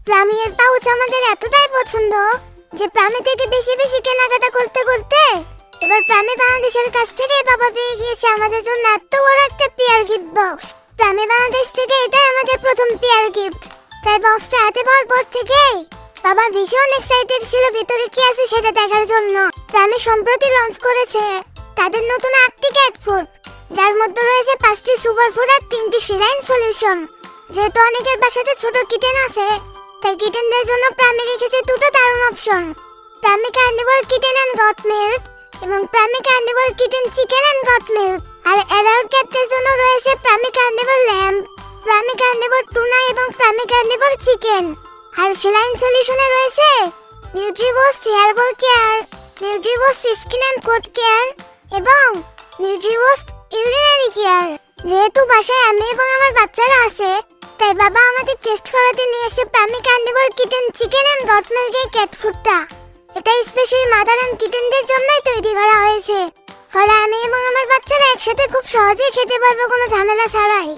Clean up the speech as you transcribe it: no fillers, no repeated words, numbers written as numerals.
প্রামিয়ের pouch আমাদের এতটাই পছন্দ যে প্রামি থেকে বেশি বেশি কেনাকাটা করতে করতে এবার প্রামি বাংলাদেশের কাছ থেকে বাবা পেয়ে গিয়েছে আমাদের জন্য এত বড় একটা পেয়ার গিফট বক্স। প্রামি বাংলাদেশ থেকে এটাই আমাদের প্রথম পেয়ার গিফট। তাই বক্সটা হাতে পাওয়ার পর থেকেই বাবা ভীষণ এক্সাইটেড ছিল ভিতরে কি আছে সেটা দেখার জন্য। প্রামি সম্প্রতি লঞ্চ করেছে তাদের নতুন 8টি ক্যাট ফুড, যার মধ্যে রয়েছে 5টি সুপার ফুড আর 3টি ফিলাইন সলিউশন। যেহেতু অনেকের বাসাতে ছোট কিটেন আছে, তাই কিটেনদের জন্য প্রামি রেখেছে দুটো দারুণ অপশন, প্রামি Carnival kitten and goat milk এবং প্রামি Carnival kitten chicken and goat milk. আর অ্যাডাল্ট ক্যাটদের জন্য রয়েছে প্রামি কার্নিভাল ল্যাম্ব, প্রামি কার্নিভাল টুনা এবং প্রামি কার্নিভাল চিকেন। আর ফিলাইন সলিউশনে রয়েছে Nutriboost hair ball care, Nutriboost skin and coat care এবং নিউট্রিবোস্ট ইউরিনারি কেয়ার। যেহেতু বাসায় আমি এবং আমার বাচ্চারা আছে, তাই বাবা আমাদের টেস্ট করাতে নিয়ে এসে প্রামি Carnival kitten chicken and goat মিল্কের ক্যাট ফুডটা। এটা স্পেশালি মাদার এন্ড কিটেনদের জন্যই তৈরি করা হয়েছে, ফলে আমি এবং আমার বাচ্চারা একসাথে খুব সহজেই খেতে পারবো কোনো ঝামেলা ছাড়াই।